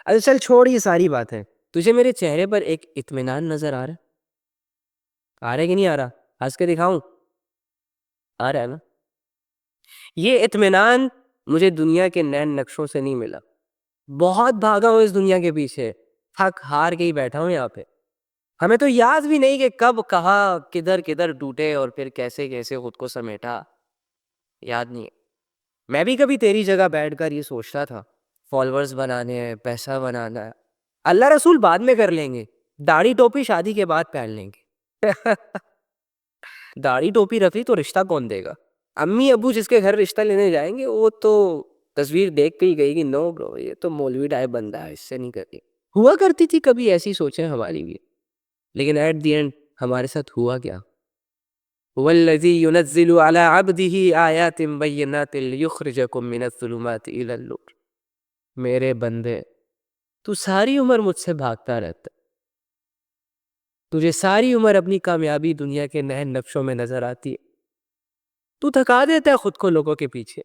اچھا چل چھوڑ یہ ساری باتیں. تجھے میرے چہرے پر ایک اطمینان نظر آ رہا ہے؟ آ رہا ہے کہ نہیں آ رہا؟ ہنس کے دکھاؤں؟ آ رہا ہے نا؟ یہ اطمینان مجھے دنیا کے نین نقشوں سے نہیں ملا. بہت بھاگا ہوں اس دنیا کے پیچھے، تھک ہار کے ہی بیٹھا ہوں یہاں پہ. ہمیں تو یاد بھی نہیں کہ کب کہاں کدھر کدھر ٹوٹے اور پھر کیسے کیسے خود کو سمیٹا، یاد نہیں ہے. میں بھی کبھی تیری جگہ بیٹھ کر یہ سوچتا تھا فالوورز بنانے ہیں، پیسہ بنانا ہے، اللہ رسول بعد میں کر لیں گے، داڑھی ٹوپی شادی کے بعد پہن لیں گے. داڑھی ٹوپی رکھی تو رشتہ کون دے گا؟ امی ابو جس کے گھر رشتہ لینے جائیں گے وہ تو تصویر دیکھ کے ہی گئی کہ نو برو یہ تو مولوی ٹائپ بندہ ہے، اس سے نہیں کرتی. ہوا کرتی تھی کبھی ایسی سوچیں ہماری بھی، لیکن ایٹ دی اینڈ ہمارے ساتھ ہوا کیا؟ هو الذی ينزل على عبده آیات بینات لیخرجکم من الظلمات الی النور. میرے بندے تو ساری عمر مجھ سے بھاگتا رہتا، تجھے ساری عمر اپنی کامیابی دنیا کے نین نقشوں میں نظر آتی ہے، تو تھکا دیتا ہے خود کو لوگوں کے پیچھے،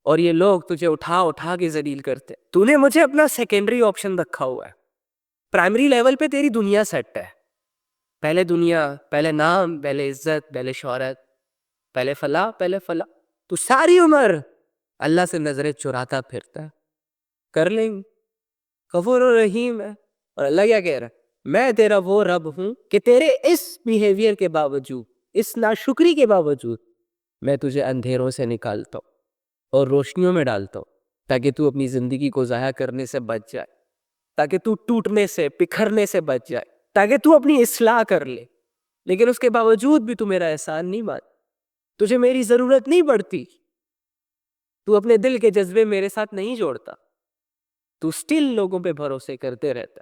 اور یہ لوگ تجھے اٹھا اٹھا کے ذلیل کرتے. تو نے مجھے اپنا سیکنڈری آپشن رکھا ہوا ہے. پرائمری لیول پہ تیری دنیا سیٹ ہے، پہلے دنیا، پہلے نام، پہلے عزت، پہلے شہرت، پہلے فلاح، پہلے فلاح. تو ساری عمر اللہ سے نظریں چراتا پھرتا ہے. کر لیں گے، غفور و رحیم ہے. اور اللہ کیا کہہ رہا ہے؟ میں تیرا وہ رب ہوں کہ تیرے اس بیہیویئر کے باوجود، اس ناشکری کے باوجود میں تجھے اندھیروں سے نکالتا ہوں اور روشنیوں میں ڈالتا ہوں، تاکہ تو اپنی زندگی کو ضائع کرنے سے بچ جائے، تاکہ تو ٹوٹنے سے، بکھرنے سے بچ جائے، تاکہ تو اپنی اصلاح کر لے. لیکن اس کے باوجود بھی تو میرا احسان نہیں مان، تجھے میری ضرورت نہیں پڑتی، تو اپنے دل کے جذبے میرے ساتھ نہیں جوڑتا، تو اسٹل لوگوں پہ بھروسے کرتے رہتا.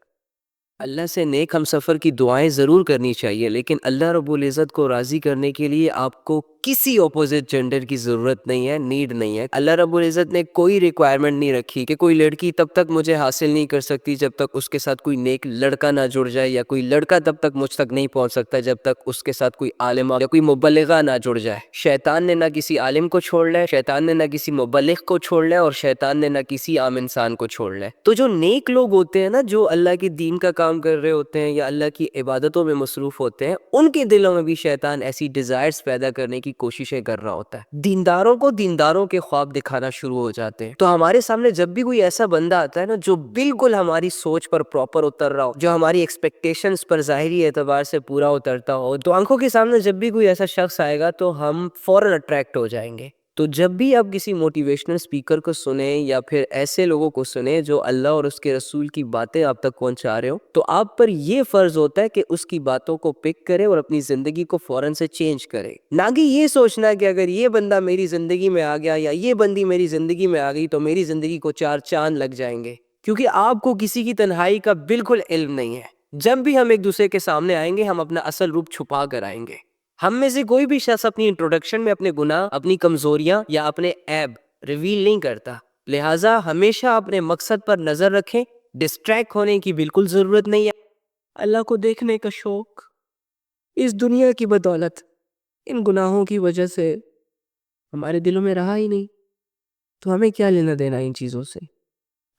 اللہ سے نیک ہم سفر کی دعائیں ضرور کرنی چاہیے، لیکن اللہ رب العزت کو راضی کرنے کے لیے آپ کو کسی اپوزٹ جینڈر کی ضرورت نہیں ہے، نیڈ نہیں ہے. اللہ رب العزت نے کوئی ریکوائرمنٹ نہیں رکھی کہ کوئی لڑکی تب تک مجھے حاصل نہیں کر سکتی جب تک اس کے ساتھ کوئی نیک لڑکا نہ جڑ جائے، یا کوئی لڑکا تب تک مجھ تک نہیں پہنچ سکتا جب تک اس کے ساتھ کوئی عالم یا کوئی مبلغہ نہ جڑ جائے. شیطان نے نہ کسی عالم کو چھوڑ لے، شیطان نے نہ کسی مبلغ کو چھوڑ لے، اور شیطان نے نہ کسی عام انسان کو چھوڑ لے. تو جو نیک لوگ ہوتے ہیں نا، جو اللہ کے دین کا کام کر رہے ہوتے ہیں یا اللہ کی عبادتوں میں مصروف ہوتے ہیں، ان کے دلوں میں بھی شیطان ایسی ڈیزائرز پیدا کرنے کی کوششیں کر رہا ہوتا ہے. دینداروں کو دینداروں کے خواب دکھانا شروع ہو جاتے ہیں. تو ہمارے سامنے جب بھی کوئی ایسا بندہ آتا ہے نا جو بالکل ہماری سوچ پر پراپر اتر رہا ہو، جو ہماری ایکسپیکٹیشنز پر ظاہری اعتبار سے پورا اترتا ہو، تو آنکھوں کے سامنے جب بھی کوئی ایسا شخص آئے گا تو ہم فوراً اٹریکٹ ہو جائیں گے. تو جب بھی آپ کسی موٹیویشنل اسپیکر کو سنیں یا پھر ایسے لوگوں کو سنیں جو اللہ اور اس کے رسول کی باتیں آپ تک پہنچا رہے ہو، تو آپ پر یہ فرض ہوتا ہے کہ اس کی باتوں کو پک کرے اور اپنی زندگی کو فوراً سے چینج کرے. نہ کہ یہ سوچنا کہ اگر یہ بندہ میری زندگی میں آ گیا یا یہ بندی میری زندگی میں آ گئی تو میری زندگی کو 4 چاند لگ جائیں گے. کیونکہ آپ کو کسی کی تنہائی کا بالکل علم نہیں ہے. جب بھی ہم ایک دوسرے کے سامنے آئیں گے ہم اپنا اصل روپ چھپا کر آئیں گے. ہم میں سے کوئی بھی شخص اپنی انٹروڈکشن میں اپنے گناہ، اپنی کمزوریاں یا اپنے عیب ریویل نہیں کرتا. لہٰذا ہمیشہ اپنے مقصد پر نظر رکھیں، ڈسٹریکٹ ہونے کی بالکل ضرورت نہیں ہے. اللہ کو دیکھنے کا شوق اس دنیا کی بدولت ان گناہوں کی وجہ سے ہمارے دلوں میں رہا ہی نہیں. تو ہمیں کیا لینا دینا ان چیزوں سے؟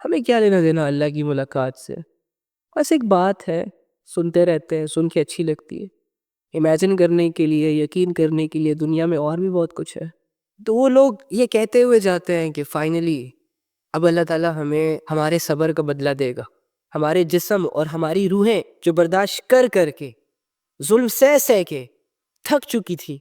ہمیں کیا لینا دینا اللہ کی ملاقات سے؟ بس ایک بات ہے، سنتے رہتے ہیں، سن کے اچھی لگتی ہے. امیجن کرنے کے لیے، یقین کرنے کے لیے دنیا میں اور بھی بہت کچھ ہے. تو وہ لوگ یہ کہتے ہوئے جاتے ہیں کہ فائنلی اب اللہ تعالیٰ ہمیں ہمارے صبر کا بدلہ دے گا. ہمارے جسم اور ہماری روحیں جو برداشت کر کر کے، ظلم سہ کے تھک چکی تھی،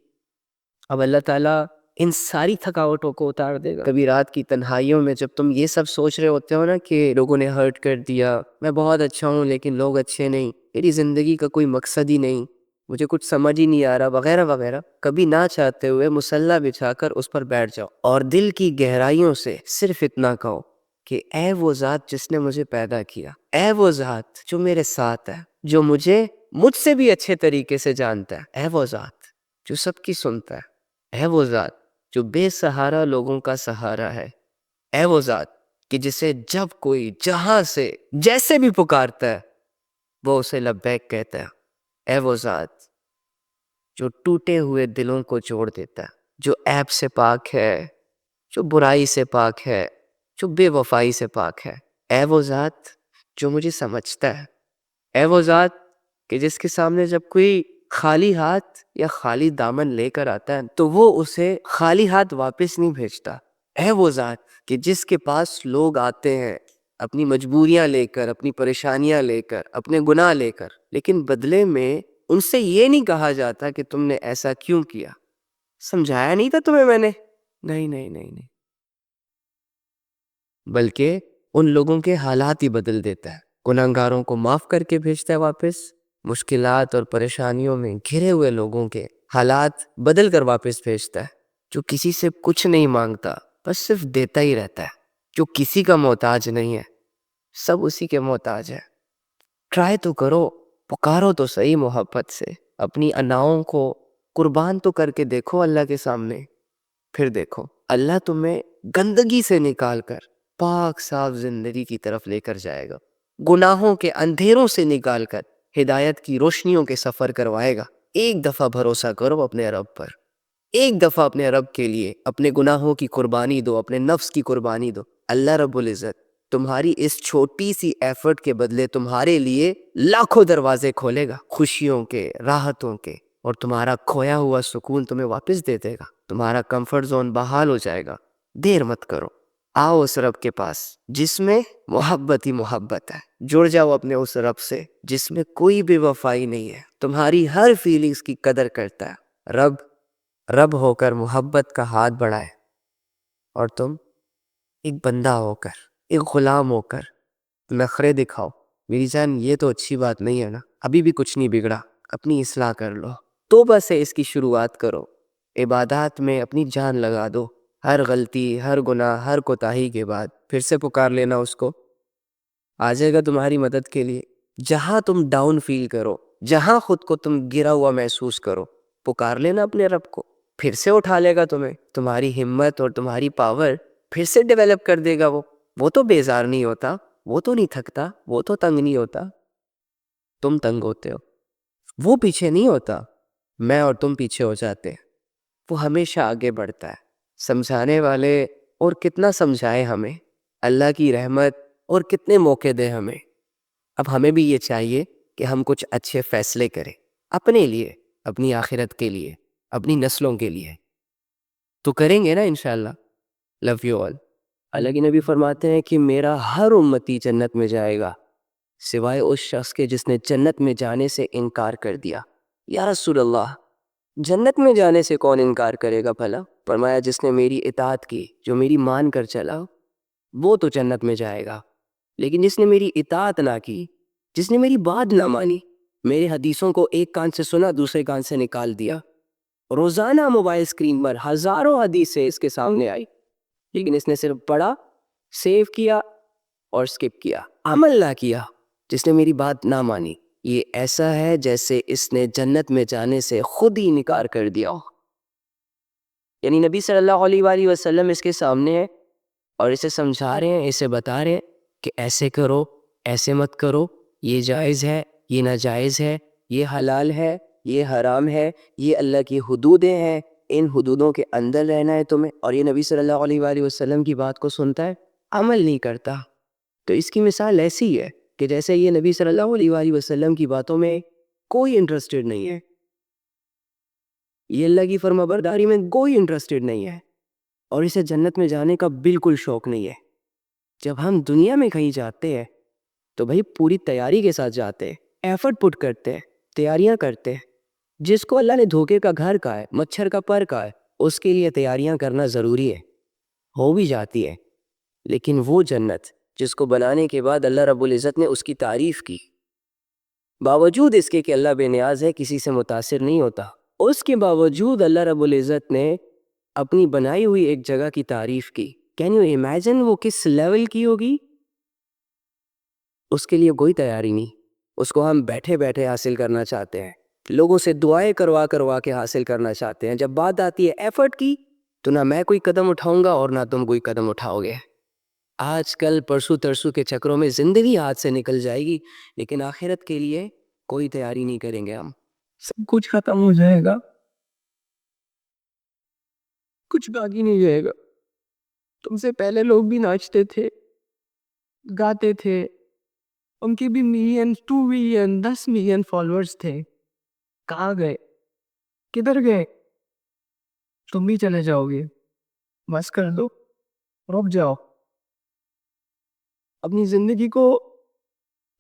اب اللہ تعالیٰ ان ساری تھکاوٹوں کو اتار دے گا. کبھی رات کی تنہائیوں میں جب تم یہ سب سوچ رہے ہوتے ہو نا کہ لوگوں نے ہرٹ کر دیا، میں بہت اچھا ہوں لیکن لوگ اچھے نہیں، میری زندگی کا کوئی مقصد ہی نہیں، مجھے کچھ سمجھ ہی نہیں آ رہا وغیرہ وغیرہ، کبھی نہ چاہتے ہوئے مصلی بچھا کر اس پر بیٹھ جاؤ اور دل کی گہرائیوں سے صرف اتنا کہو کہ اے وہ ذات جس نے مجھے پیدا کیا، اے وہ ذات جو میرے ساتھ ہے، جو مجھ سے بھی اچھے طریقے سے جانتا ہے، اے وہ ذات جو سب کی سنتا ہے، اے وہ ذات جو بے سہارا لوگوں کا سہارا ہے، اے وہ ذات کہ جسے جب کوئی جہاں سے جیسے بھی پکارتا ہے وہ اسے لبیک کہتا ہے، اے وہ ذات جو ٹوٹے ہوئے دلوں کو جوڑ دیتا ہے، جو عیب سے پاک ہے، جو برائی سے پاک ہے، جو بے وفائی سے پاک ہے، اے وہ ذات جو مجھے سمجھتا ہے. اے وہ ذات کہ جس کے سامنے جب کوئی خالی ہاتھ یا خالی دامن لے کر آتا ہے تو وہ اسے خالی ہاتھ واپس نہیں بھیجتا. اے وہ ذات کہ جس کے پاس لوگ آتے ہیں اپنی مجبوریاں لے کر، اپنی پریشانیاں لے کر، اپنے گناہ لے کر، لیکن بدلے میں ان سے یہ نہیں کہا جاتا کہ تم نے ایسا کیوں کیا، سمجھایا نہیں تھا تمہیں میں نے. نہیں نہیں نہیں نہیں، بلکہ ان لوگوں کے حالات ہی بدل دیتا ہے. گناہگاروں کو معاف کر کے بھیجتا ہے واپس. مشکلات اور پریشانیوں میں گھرے ہوئے لوگوں کے حالات بدل کر واپس بھیجتا ہے. جو کسی سے کچھ نہیں مانگتا، بس صرف دیتا ہی رہتا ہے. جو کسی کا محتاج نہیں ہے، سب اسی کے محتاج ہے. ٹرائی تو کرو، پکارو تو صحیح محبت سے. اپنی اناؤں کو قربان تو کر کے دیکھو اللہ کے سامنے. پھر دیکھو اللہ تمہیں گندگی سے نکال کر پاک صاف زندگی کی طرف لے کر جائے گا. گناہوں کے اندھیروں سے نکال کر ہدایت کی روشنیوں کے سفر کروائے گا. ایک دفعہ بھروسہ کرو اپنے رب پر. ایک دفعہ اپنے رب کے لیے اپنے گناہوں کی قربانی دو، اپنے نفس کی قربانی دو. اللہ رب العزت تمہاری اس چھوٹی سی ایفرٹ کے بدلے تمہارے لیے لاکھوں دروازے کھولے گا، خوشیوں کے، راحتوں کے، اور تمہارا کھویا ہوا سکون تمہیں واپس دے دے گا. تمہارا کمفرٹ زون بحال ہو جائے گا. دیر مت کرو، آؤ اس رب کے پاس جس میں محبت ہی محبت ہے. جڑ جاؤ اپنے اس رب سے جس میں کوئی بے وفائی نہیں ہے، تمہاری ہر فیلنگز کی قدر کرتا ہے. رب ہو کر محبت کا ہاتھ بڑھائے، اور تم ایک بندہ ہو کر، ایک غلام ہو کر نخرے دکھاؤ. میری جان یہ تو اچھی بات نہیں ہے نا. ابھی بھی کچھ نہیں بگڑا، اپنی اصلاح کر لو. توبہ سے اس کی شروعات کرو. عبادات میں اپنی جان لگا دو. ہر غلطی، ہر گناہ، ہر کوتاہی کے بعد پھر سے پکار لینا اس کو، آ جائے گا تمہاری مدد کے لیے. جہاں تم ڈاؤن فیل کرو، جہاں خود کو تم گرا ہوا محسوس کرو، پکار لینا اپنے رب کو، پھر سے اٹھا لے گا تمہیں. تمہاری ہمت اور تمہاری پاور پھر سے ڈیولپ کر دے گا. وہ تو بیزار نہیں ہوتا، وہ تو نہیں تھکتا، وہ تو تنگ نہیں ہوتا. تم تنگ ہوتے ہو، وہ پیچھے نہیں ہوتا. میں اور تم پیچھے ہو جاتے ہیں، وہ ہمیشہ آگے بڑھتا ہے. سمجھانے والے اور کتنا سمجھائے ہمیں، اللہ کی رحمت اور کتنے موقع دے ہمیں. اب ہمیں بھی یہ چاہیے کہ ہم کچھ اچھے فیصلے کریں اپنے لیے، اپنی آخرت کے لیے، اپنی نسلوں کے لیے. تو کریں گے نا انشاءاللہ. Love you all. اللہ کی نبی فرماتے ہیں کہ میرا ہر امتی جنت میں جائے گا سوائے اس شخص کے جس نے جنت میں جانے سے انکار کر دیا. یا رسول اللہ، جنت میں جانے سے کون انکار کرے گا بھلا؟ فرمایا جس نے میری اطاعت کی، جو میری مان کر چلا، وہ تو جنت میں جائے گا. لیکن جس نے میری اطاعت نہ کی، جس نے میری بات نہ مانی، میرے حدیثوں کو ایک کان سے سنا دوسرے کان سے نکال دیا، روزانہ موبائل اسکرین پر ہزاروں حدیثیں اس کے سامنے آئی، لیکن اس نے صرف پڑھا، سیو کیا اور سکپ کیا، عمل نہ کیا، جس نے میری بات نہ مانی، یہ ایسا ہے جیسے اس نے جنت میں جانے سے خود ہی انکار کر دیا. یعنی نبی صلی اللہ علیہ وآلہ وسلم اس کے سامنے ہے اور اسے سمجھا رہے ہیں، اسے بتا رہے ہیں کہ ایسے کرو، ایسے مت کرو، یہ جائز ہے، یہ ناجائز ہے، یہ حلال ہے، یہ حرام ہے، یہ اللہ کی حدودیں ہیں، ان حدودوں کے اندر رہنا ہے تمہیں. اور یہ نبی صلی اللہ علیہ وآلہ وسلم کی بات کو سنتا ہے، عمل نہیں کرتا. تو اس کی مثال ایسی ہے کہ جیسے یہ نبی صلی اللہ علیہ وآلہ وسلم کی باتوں میں کوئی انٹرسٹڈ نہیں ہے، یہ اللہ کی فرما برداری میں کوئی انٹرسٹڈ نہیں ہے، اور اسے جنت میں جانے کا بالکل شوق نہیں ہے. جب ہم دنیا میں کہیں جاتے ہیں تو بھائی پوری تیاری کے ساتھ جاتے ہیں، ایفرٹ پٹ کرتے ہیں، تیاریاں کرتے ہیں. جس کو اللہ نے دھوکے کا گھر کہا ہے، مچھر کا پر کہا ہے، اس کے لیے تیاریاں کرنا ضروری ہے، ہو بھی جاتی ہے. لیکن وہ جنت جس کو بنانے کے بعد اللہ رب العزت نے اس کی تعریف کی، باوجود اس کے کہ اللہ بے نیاز ہے، کسی سے متاثر نہیں ہوتا، اس کے باوجود اللہ رب العزت نے اپنی بنائی ہوئی ایک جگہ کی تعریف کی. کین یو امیجن وہ کس لیول کی ہوگی؟ اس کے لیے کوئی تیاری نہیں. اس کو ہم بیٹھے بیٹھے حاصل کرنا چاہتے ہیں، لوگوں سے دعائیں کروا کے حاصل کرنا چاہتے ہیں. جب بات آتی ہے ایفرٹ کی تو نہ میں کوئی قدم اٹھاؤں گا اور نہ تم کوئی قدم اٹھاؤ گے. آج کل پرسوں ترسوں کے چکروں میں زندگی ہاتھ سے نکل جائے گی، لیکن آخرت کے لیے کوئی تیاری نہیں کریں گے. ہم سب کچھ ختم ہو جائے گا، کچھ باقی نہیں رہے گا. تم سے پہلے لوگ بھی ناچتے تھے، گاتے تھے، ان کی بھی ملین 2 ملین 10 ملین فالوورز تھے. کہاں گئے؟ کدھر گئے؟ تم بھی چلے جاؤ گے؟ بس کر دو، رک جاؤ. اپنی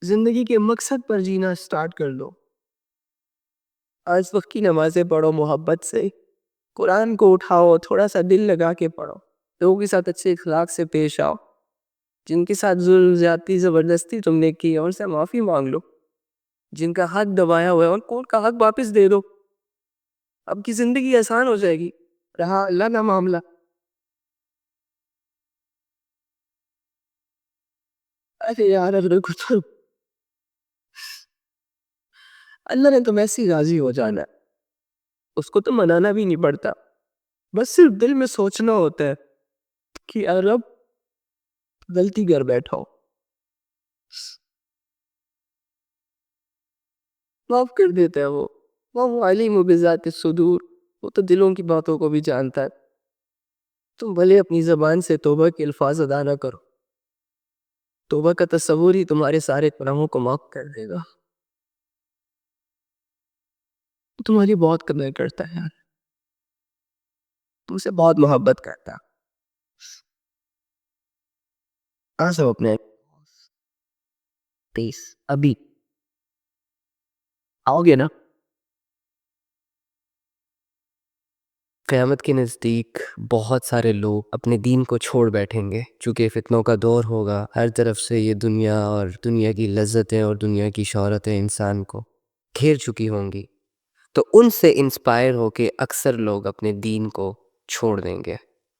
زندگی کے مقصد پر جینا سٹارٹ کر دو. آج وقت کی نمازیں پڑھو، محبت سے قرآن کو اٹھاؤ، تھوڑا سا دل لگا کے پڑھو. لوگوں کے ساتھ اچھے اخلاق سے پیش آؤ. جن کے ساتھ ظلم زیادتی زبردستی تم نے کی ان سے معافی مانگ لو. جن کا حق دبایا ہوا ہے ان کو ان کا حق واپس دے دو. اب کی زندگی آسان ہو جائے گی. رہا اللہ کا معاملہ، ارے یار اللہ نے تم ایسی راضی ہو جانا ہے، اس کو تو منانا بھی نہیں پڑتا. بس صرف دل میں سوچنا ہوتا ہے کہ اے رب غلطی کر بیٹھا ہوں، معاف کر دیتا ہے. وہ علیم بذات الصدور، وہ تو دلوں کی باتوں کو بھی جانتا ہے. تم بھلے اپنی زبان سے توبہ کے الفاظ ادا نہ کرو، توبہ کا تصور ہی تمہارے سارے گناہوں کو معاف کر دے گا. تمہاری بہت قدر کرتا ہے یار، تم سے بہت محبت کرتا. سب اپنے تیس ابھی آؤ گے نا؟ قیامت کے نزدیک بہت سارے لوگ اپنے دین کو چھوڑ بیٹھیں گے، چونکہ فتنوں کا دور ہوگا. ہر طرف سے یہ دنیا اور دنیا کی لذتیں اور دنیا کی شہرتیں انسان کو گھیر چکی ہوں گی. تو ان سے انسپائر ہو کے اکثر لوگ اپنے دین کو چھوڑ دیں گے،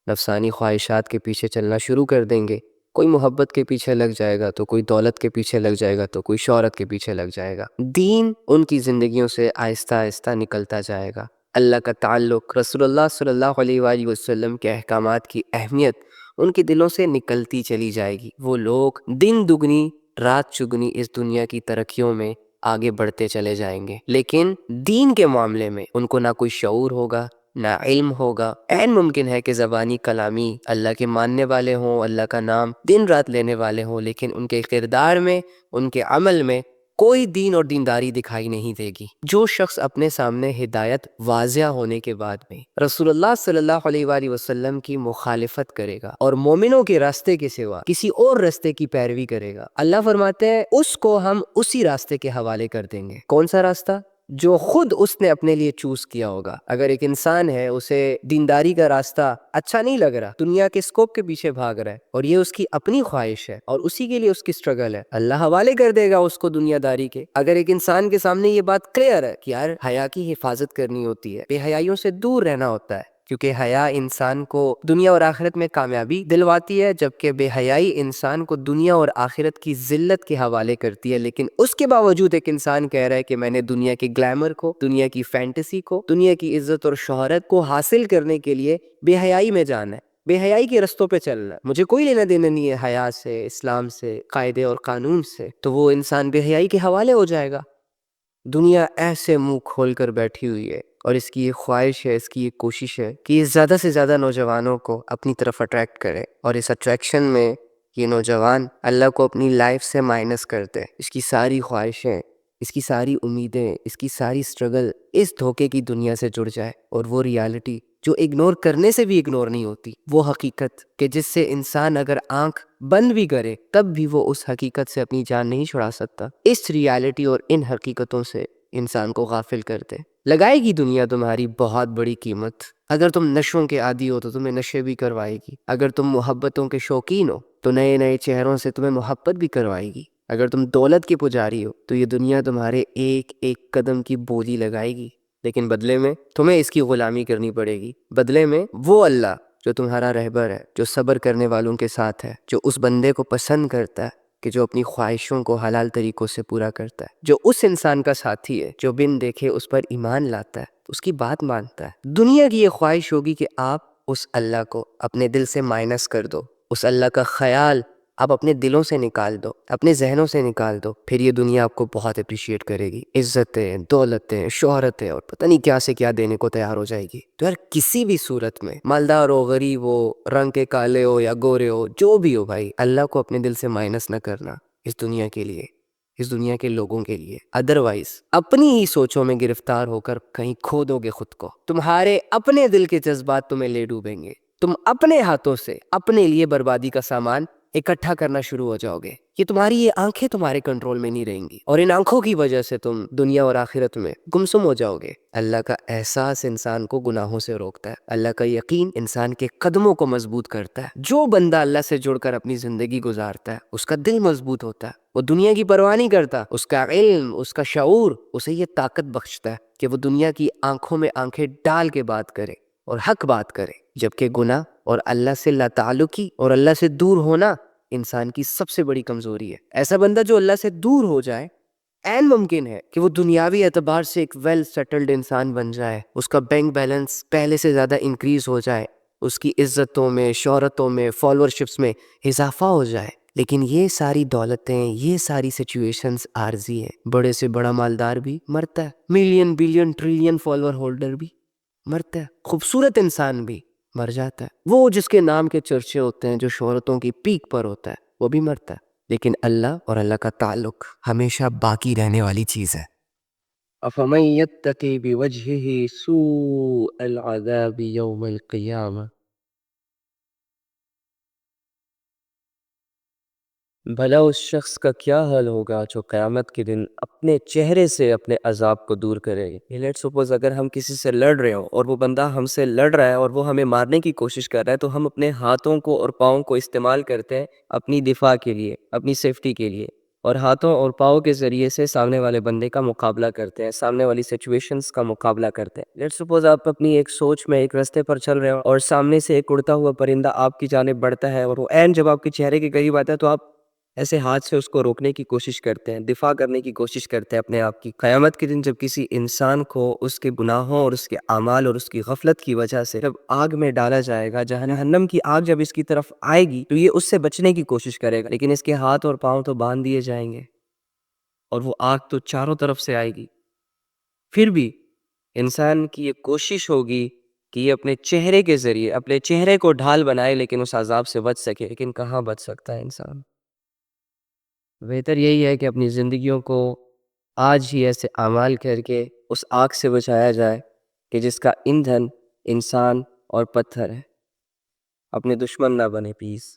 نفسانی خواہشات کے پیچھے چلنا شروع کر دیں گے. کوئی محبت کے پیچھے لگ جائے گا، تو کوئی دولت کے پیچھے لگ جائے گا، تو کوئی شہرت کے پیچھے لگ جائے گا. دین ان کی زندگیوں سے آہستہ آہستہ نکلتا جائے گا. اللہ کا تعلق، رسول اللہ صلی اللہ علیہ وآلہ وسلم کے احکامات کی اہمیت ان کے دلوں سے نکلتی چلی جائے گی. وہ لوگ دن دگنی رات چگنی اس دنیا کی ترقیوں میں آگے بڑھتے چلے جائیں گے، لیکن دین کے معاملے میں ان کو نہ کوئی شعور ہوگا نہ علم ہوگا. عین ممکن ہے کہ زبانی کلامی اللہ کے ماننے والے ہوں، اللہ کا نام دن رات لینے والے ہوں، لیکن ان کے کردار میں، ان کے عمل میں کوئی دین اور دینداری دکھائی نہیں دے گی. جو شخص اپنے سامنے ہدایت واضح ہونے کے بعد میں رسول اللہ صلی اللہ علیہ وآلہ وسلم کی مخالفت کرے گا اور مومنوں کے راستے کے سوا کسی اور راستے کی پیروی کرے گا، اللہ فرماتے ہیں اس کو ہم اسی راستے کے حوالے کر دیں گے. کون سا راستہ؟ جو خود اس نے اپنے لیے چوز کیا ہوگا. اگر ایک انسان ہے، اسے دینداری کا راستہ اچھا نہیں لگ رہا، دنیا کے سکوپ کے پیچھے بھاگ رہا ہے اور یہ اس کی اپنی خواہش ہے اور اسی کے لیے اس کی سٹرگل ہے، اللہ حوالے کر دے گا اس کو دنیا داری کے. اگر ایک انسان کے سامنے یہ بات کلیئر ہے کہ یار حیا کی حفاظت کرنی ہوتی ہے، بے حیائیوں سے دور رہنا ہوتا ہے، کیونکہ حیا انسان کو دنیا اور آخرت میں کامیابی دلواتی ہے، جبکہ بے حیائی انسان کو دنیا اور آخرت کی ذلت کے حوالے کرتی ہے. لیکن اس کے باوجود ایک انسان کہہ رہا ہے کہ میں نے دنیا کے گلیمر کو، دنیا کی فینٹیسی کو، دنیا کی عزت اور شہرت کو حاصل کرنے کے لیے بے حیائی میں جانا ہے، بے حیائی کے رستوں پہ چلنا ہے، مجھے کوئی لینا دینا نہیں ہے حیا سے، اسلام سے، قاعدے اور قانون سے، تو وہ انسان بے حیائی کے حوالے ہو جائے گا. دنیا ایسے منہ کھول کر بیٹھی ہوئی ہے اور اس کی یہ خواہش ہے، اس کی یہ کوشش ہے کہ یہ زیادہ سے زیادہ نوجوانوں کو اپنی طرف اٹریکٹ کرے، اور اس اٹریکشن میں یہ نوجوان اللہ کو اپنی لائف سے مائنس کرتے. اس کی ساری خواہشیں، اس کی ساری امیدیں، اس کی ساری سٹرگل اس دھوکے کی دنیا سے جڑ جائے، اور وہ ریالٹی جو اگنور کرنے سے بھی اگنور نہیں ہوتی، وہ حقیقت کہ جس سے انسان اگر آنکھ بند بھی کرے تب بھی وہ اس حقیقت سے اپنی جان نہیں چھڑا سکتا. اس ریالٹی اور ان حقیقتوں سے انسان کو غافل کرتے. لگائے گی دنیا تمہاری بہت بڑی قیمت. اگر تم نشوں کے عادی ہو تو تمہیں نشے بھی کروائے گی. اگر تم محبتوں کے شوقین ہو تو نئے نئے چہروں سے تمہیں محبت بھی کروائے گی. اگر تم دولت کے پجاری ہو تو یہ دنیا تمہارے ایک ایک قدم کی بولی لگائے گی، لیکن بدلے میں تمہیں اس کی غلامی کرنی پڑے گی. بدلے میں وہ اللہ جو تمہارا رہبر ہے، جو صبر کرنے والوں کے ساتھ ہے، جو اس بندے کو پسند کرتا ہے کہ جو اپنی خواہشوں کو حلال طریقوں سے پورا کرتا ہے، جو اس انسان کا ساتھی ہے جو بن دیکھے اس پر ایمان لاتا ہے، اس کی بات مانتا ہے. دنیا کی یہ خواہش ہوگی کہ آپ اس اللہ کو اپنے دل سے مائنس کر دو، اس اللہ کا خیال آپ اپنے دلوں سے نکال دو، اپنے ذہنوں سے نکال دو. پھر یہ دنیا آپ کو بہت اپریشیٹ کرے گی، عزتیں، دولتیں، شہرتیں اور پتہ نہیں کیا سے کیا دینے کو تیار ہو جائے گی. تو یار کسی بھی صورت میں، مالدار ہو، غریب ہو، رنگ کے کالے ہو یا گورے ہو، جو بھی ہو بھائی، اللہ کو اپنے دل سے مائنس نہ کرنا اس دنیا کے لیے. اس دنیا کے لوگوں کے لیے. ادروائز اپنی ہی سوچوں میں گرفتار ہو کر کہیں کھو دو گے خود کو. تمہارے اپنے دل کے جذبات تمہیں لے ڈوبیں گے. تم اپنے ہاتھوں سے اپنے لیے بربادی کا سامان اکٹھا کرنا شروع ہو جاؤ گے. یہ آنکھیں تمہارے کنٹرول میں نہیں رہیں گی اور ان آنکھوں کی وجہ سے تم دنیا اور آخرت میں گمسم ہو جاؤ گے. اللہ کا احساس انسان کو گناہوں سے روکتا ہے. اللہ کا یقین انسان کے قدموں کو مضبوط کرتا ہے. جو بندہ اللہ سے جڑ کر اپنی زندگی گزارتا ہے اس کا دل مضبوط ہوتا ہے. وہ دنیا کی پرواہ نہیں کرتا. اس کا علم، اس کا شعور اسے یہ طاقت بخشتا ہے کہ وہ دنیا کی آنکھوں میں آنکھیں ڈال کے بات کرے اور حق بات کرے. جبکہ گناہ اور اللہ سے لا تعلقی اور اللہ سے دور ہونا انسان کی سب سے بڑی کمزوری ہے. ایسا بندہ جو اللہ سے دور ہو جائے، این ممکن ہے کہ وہ دنیاوی اعتبار سے ایک ویل سیٹلڈ انسان بن جائے. اس کا بینک بیلنس پہلے سے زیادہ انکریز ہو جائے. اس کی عزتوں میں، شہرتوں میں، فالوورشپس میں اضافہ ہو جائے. لیکن یہ ساری دولتیں، یہ ساری سچویشنز عارضی ہیں. بڑے سے بڑا مالدار بھی مرتا ہے. Million billion trillion follower holder بھی مرتا ہے. خوبصورت انسان بھی مر جاتا ہے. وہ جس کے نام کے چرچے ہوتے ہیں، جو شہرتوں کی پیک پر ہوتا ہے، وہ بھی مرتا ہے. لیکن اللہ اور اللہ کا تعلق ہمیشہ باقی رہنے والی چیز ہے. افمن یتقی بوجہہ سوء العذاب یوم القیامہ. بھلا اس شخص کا کیا حال ہوگا جو قیامت کے دن اپنے چہرے سے اپنے عذاب کو دور کرے. لیٹ سپوز اگر ہم کسی سے لڑ رہے ہوں اور وہ بندہ ہم سے لڑ رہا ہے اور وہ ہمیں مارنے کی کوشش کر رہا ہے، تو ہم اپنے ہاتھوں کو اور پاؤں کو استعمال کرتے ہیں اپنی دفاع کے لیے، اپنی سیفٹی کے لیے، اور ہاتھوں اور پاؤں کے ذریعے سے سامنے والے بندے کا مقابلہ کرتے ہیں، سامنے والی سچویشنز کا مقابلہ کرتے ہیں. لیٹ سپوز آپ اپنی ایک سوچ میں ایک راستے پر چل رہے ہو اور سامنے سے ایک اڑتا ہوا پرندہ آپ کی جانب بڑھتا ہے اور وہ عین جب آپ کے چہرے کے قریب آتا ہے تو آپ ایسے ہاتھ سے اس کو روکنے کی کوشش کرتے ہیں، دفاع کرنے کی کوشش کرتے ہیں اپنے آپ کی. قیامت کے دن جب کسی انسان کو اس کے گناہوں اور اس کے اعمال اور اس کی غفلت کی وجہ سے جب آگ میں ڈالا جائے گا، جہنم کی آگ جب اس کی طرف آئے گی تو یہ اس سے بچنے کی کوشش کرے گا، لیکن اس کے ہاتھ اور پاؤں تو باندھ دیے جائیں گے اور وہ آگ تو چاروں طرف سے آئے گی. پھر بھی انسان کی یہ کوشش ہوگی کہ یہ اپنے چہرے کے ذریعے اپنے چہرے کو ڈھال بنائے لیکن اس عذاب سے بچ سکے. لیکن کہاں بچ سکتا ہے انسان؟ بہتر یہی ہے کہ اپنی زندگیوں کو آج ہی ایسے اعمال کر کے اس آگ سے بچایا جائے کہ جس کا ایندھن انسان اور پتھر ہے. اپنے دشمن نہ بنے. پیس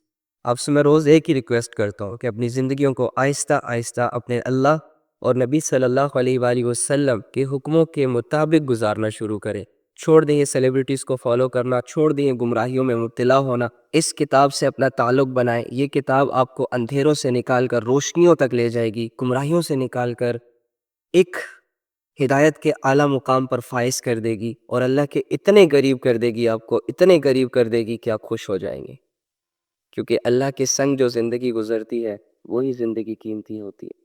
آپ سے میں روز ایک ہی ریکویسٹ کرتا ہوں کہ اپنی زندگیوں کو آہستہ آہستہ اپنے اللہ اور نبی صلی اللہ علیہ وآلہ وسلم کے حکموں کے مطابق گزارنا شروع کریں. چھوڑ دیں یہ سیلیبریٹیز کو فالو کرنا، چھوڑ دیں یہ گمراہیوں میں مبتلا ہونا. اس کتاب سے اپنا تعلق بنائیں. یہ کتاب آپ کو اندھیروں سے نکال کر روشنیوں تک لے جائے گی، گمراہیوں سے نکال کر ایک ہدایت کے اعلیٰ مقام پر فائز کر دے گی اور اللہ کے اتنے قریب کر دے گی، آپ کو اتنے قریب کر دے گی کہ آپ خوش ہو جائیں گے. کیونکہ اللہ کے سنگ جو زندگی گزرتی ہے وہی زندگی قیمتی ہوتی ہے.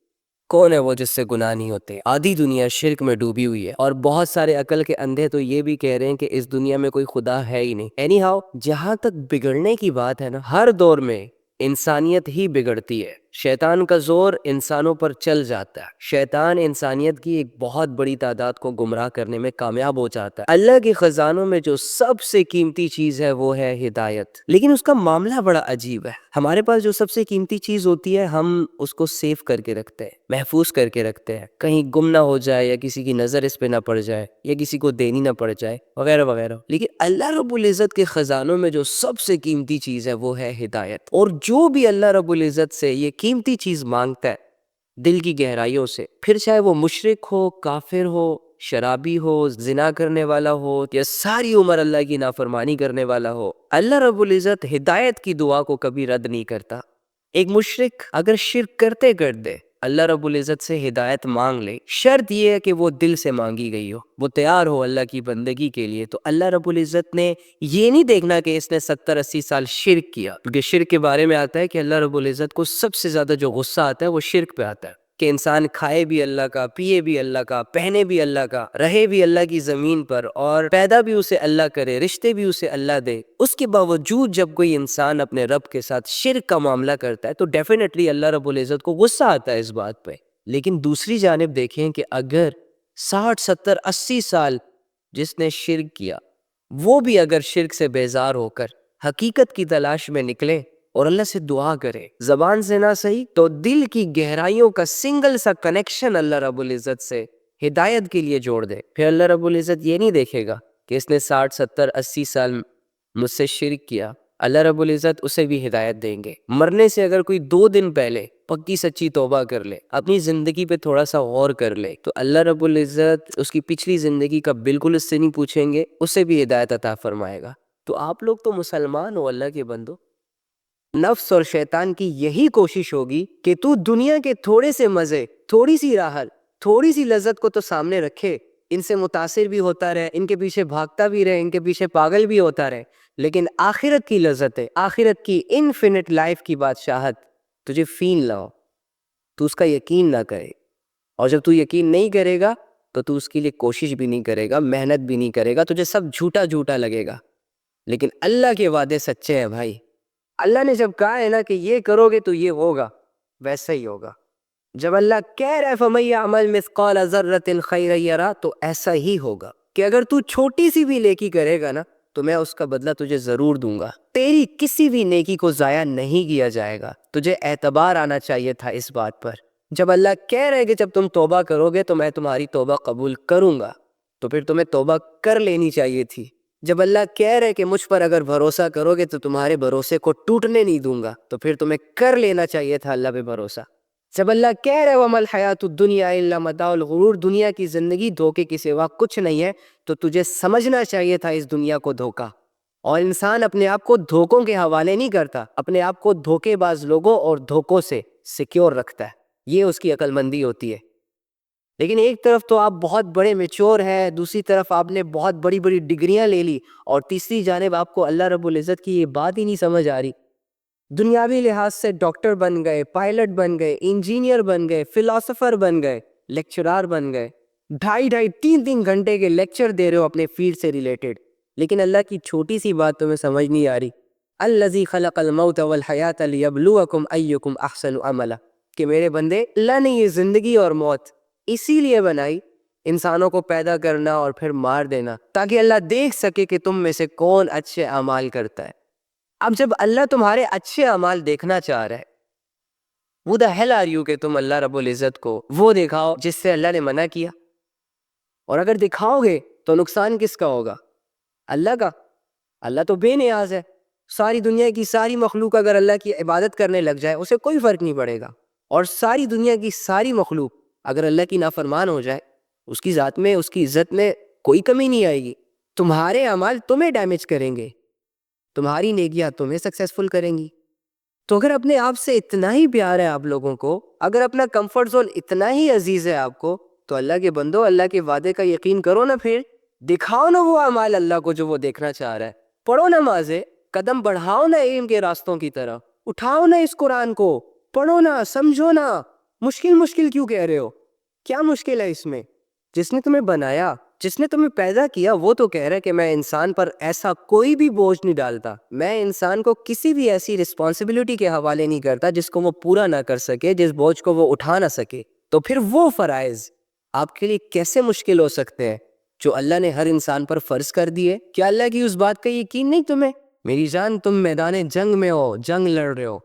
کون ہے وہ جس سے گناہ نہیں ہوتے؟ آدھی دنیا شرک میں ڈوبی ہوئی ہے اور بہت سارے عقل کے اندھے تو یہ بھی کہہ رہے ہیں کہ اس دنیا میں کوئی خدا ہے ہی نہیں. اینی ہاؤ، جہاں تک بگڑنے کی بات ہے نا، ہر دور میں انسانیت ہی بگڑتی ہے. شیطان کا زور انسانوں پر چل جاتا ہے. شیطان انسانیت کی ایک بہت بڑی تعداد کو گمراہ کرنے میں کامیاب ہو جاتا ہے. اللہ کے خزانوں میں جو سب سے قیمتی چیز ہے وہ ہے ہدایت. لیکن اس کا معاملہ بڑا عجیب ہے. ہمارے پاس جو سب سے قیمتی چیز ہوتی ہے ہم اس کو سیو کر کے رکھتے ہیں، محفوظ کر کے رکھتے ہیں، کہیں گم نہ ہو جائے یا کسی کی نظر اس پہ نہ پڑ جائے یا کسی کو دینی نہ پڑ جائے وغیرہ وغیرہ. لیکن اللہ رب العزت کے خزانوں میں جو سب سے قیمتی چیز ہے وہ ہے ہدایت. اور جو بھی اللہ رب العزت سے یہ قیمتی چیز مانگتا ہے دل کی گہرائیوں سے، پھر چاہے وہ مشرک ہو، کافر ہو، شرابی ہو، زنا کرنے والا ہو یا ساری عمر اللہ کی نافرمانی کرنے والا ہو، اللہ رب العزت ہدایت کی دعا کو کبھی رد نہیں کرتا. ایک مشرک اگر شرک کرتے کرتے اللہ رب العزت سے ہدایت مانگ لے، شرط یہ ہے کہ وہ دل سے مانگی گئی ہو، وہ تیار ہو اللہ کی بندگی کے لیے، تو اللہ رب العزت نے یہ نہیں دیکھنا کہ اس نے 70-80 سال شرک کیا. کیونکہ شرک کے بارے میں آتا ہے کہ اللہ رب العزت کو سب سے زیادہ جو غصہ آتا ہے وہ شرک پہ آتا ہے، کہ انسان کھائے بھی اللہ کا، پیے بھی اللہ کا، پہنے بھی اللہ کا، رہے بھی اللہ کی زمین پر اور پیدا بھی اسے اللہ کرے، رشتے بھی اسے اللہ دے. اس کے باوجود جب کوئی انسان اپنے رب کے ساتھ شرک کا معاملہ کرتا ہے تو ڈیفینیٹلی اللہ رب العزت کو غصہ آتا ہے اس بات پہ. لیکن دوسری جانب دیکھیں کہ اگر 60-70-80 سال جس نے شرک کیا وہ بھی اگر شرک سے بیزار ہو کر حقیقت کی تلاش میں نکلے اور اللہ سے دعا کرے، زبان سے نہ صحیح تو دل کی گہرائیوں کا سنگل سا کنیکشن اللہ رب العزت سے ہدایت کے لیے جوڑ دے. پھر اللہ رب العزت یہ نہیں دیکھے گا کہ اس نے 60 70 80 سال مجھ سے شرک کیا. اللہ رب العزت اسے بھی ہدایت دیں گے. مرنے سے اگر کوئی 2 دن پہلے پکی سچی توبہ کر لے، اپنی زندگی پہ تھوڑا سا غور کر لے، تو اللہ رب العزت اس کی پچھلی زندگی کا بالکل اس سے نہیں پوچھیں گے، اسے بھی ہدایت عطا فرمائے گا. تو آپ لوگ تو مسلمان ہو اللہ کے بندو. نفس اور شیطان کی یہی کوشش ہوگی کہ تو دنیا کے تھوڑے سے مزے، تھوڑی سی راحت، تھوڑی سی لذت کو تو سامنے رکھے، ان سے متاثر بھی ہوتا رہے، ان کے پیچھے بھاگتا بھی رہے، ان کے پیچھے پاگل بھی ہوتا رہے. لیکن آخرت کی لذت ہے، آخرت کی انفینٹ لائف کی بادشاہت تجھے فین لاؤ، تو اس کا یقین نہ کرے. اور جب تو یقین نہیں کرے گا تو اس کے لیے کوشش بھی نہیں کرے گا، محنت بھی نہیں کرے گا، تجھے سب جھوٹا جھوٹا لگے گا. لیکن اللہ کے وعدے سچے ہیں بھائی. اللہ نے جب کہا ہے نا کہ یہ کرو گے تو یہ ہوگا، ویسا ہی ہوگا. جب اللہ کہہ رہا ہے فَمَن يَعْمَلْ مِثْقَالَ ذَرَّةٍ خَيْرًا يَرَهُ، تو ایسا ہی ہوگا کہ اگر تو چھوٹی سی بھی نیکی کرے گا نا تو میں اس کا بدلہ تجھے ضرور دوں گا. تیری کسی بھی نیکی کو ضائع نہیں کیا جائے گا. تجھے اعتبار آنا چاہیے تھا اس بات پر. جب اللہ کہہ رہے کہ جب تم توبہ کرو گے تو میں تمہاری توبہ قبول کروں گا، تو پھر تمہیں توبہ کر لینی چاہیے تھی. جب اللہ کہہ رہے کہ مجھ پر اگر بھروسہ کرو گے تو تمہارے بھروسے کو ٹوٹنے نہیں دوں گا، تو پھر تمہیں کر لینا چاہیے تھا اللہ پہ بھروسہ. جب اللہ کہہ رہے وَمَا الْحَيَاةُ الدُّنْيَا إِلَّا مَتَاعُ الْغُرُورِ، دنیا کی زندگی دھوکے کے سوا کچھ نہیں ہے، تو تجھے سمجھنا چاہیے تھا اس دنیا کو دھوکا. اور انسان اپنے آپ کو دھوکوں کے حوالے نہیں کرتا، اپنے آپ کو دھوکے باز لوگوں اور دھوکوں سے سیکیور رکھتا ہے. یہ اس کی عقل مندی ہوتی ہے. لیکن ایک طرف تو آپ بہت بڑے میچور ہیں، دوسری طرف آپ نے بہت بڑی بڑی ڈگریاں لے لی، اور تیسری جانب آپ کو اللہ رب العزت کی یہ بات ہی نہیں سمجھ آ رہی. دنیاوی لحاظ سے ڈاکٹر بن گئے، پائلٹ بن گئے، انجینئر بن گئے، فلاسفر بن گئے، لیکچرار بن گئے، 2.5 گھنٹے کے لیکچر دے رہے ہو اپنے فیلڈ سے ریلیٹڈ. لیکن اللہ کی چھوٹی سی بات تمہیں سمجھ نہیں آ رہی. الذی خلق الموت والحیات لیبلوکم ایکم احسن عملا، کہ میرے بندے اللہ نے یہ زندگی اور موت اسی لیے بنائی، انسانوں کو پیدا کرنا اور پھر مار دینا، تاکہ اللہ دیکھ سکے کہ تم میں سے کون اچھے اعمال کرتا ہے. اب جب اللہ تمہارے اچھے اعمال دیکھنا چاہ رہا ہے، who the hell are you کہ تم اللہ رب العزت کو وہ دکھاؤ جس سے اللہ نے منع کیا. اور اگر دکھاؤ گے تو نقصان کس کا ہوگا؟ اللہ کا. اللہ تو بے نیاز ہے. ساری دنیا کی ساری مخلوق اگر اللہ کی عبادت کرنے لگ جائے اسے کوئی فرق نہیں پڑے گا. اور ساری دنیا کی ساری مخلوق اگر اللہ کی نافرمان ہو جائے، اس کی ذات میں، اس کی عزت میں کوئی کمی نہیں آئے گی. تمہارے اعمال تمہیں ڈیمیج کریں گے، تمہاری نیکیاں تمہیں سکسیسفل کریں گی. تو اگر اپنے آپ سے اتنا ہی پیار ہے آپ لوگوں کو، اگر اپنا کمفرٹ زون اتنا ہی عزیز ہے آپ کو، تو اللہ کے بندو اللہ کے وعدے کا یقین کرو نا. پھر دکھاؤ نا وہ اعمال اللہ کو جو وہ دیکھنا چاہ رہا ہے. پڑھو نمازیں، قدم بڑھاؤ نا علم کے راستوں کی طرح، اٹھاؤ نا اس قرآن کو، پڑھو نا، سمجھو نا. مشکل کیوں کہہ رہے ہو؟ کیا مشکل ہے اس میں؟ جس نے تمہیں بنایا، جس نے تمہیں پیدا کیا، وہ تو کہہ رہا ہے کہ میں انسان پر ایسا کوئی بھی بوجھ نہیں ڈالتا، میں انسان کو کسی بھی ایسی رسپانسبلٹی کے حوالے نہیں کرتا جس کو وہ پورا نہ کر سکے، جس بوجھ کو وہ اٹھا نہ سکے. تو پھر وہ فرائض آپ کے لیے کیسے مشکل ہو سکتے ہیں جو اللہ نے ہر انسان پر فرض کر دیے؟ کیا اللہ کی اس بات کا یقین نہیں تمہیں؟ میری جان، تم میدان جنگ میں ہو، جنگ لڑ رہے ہو،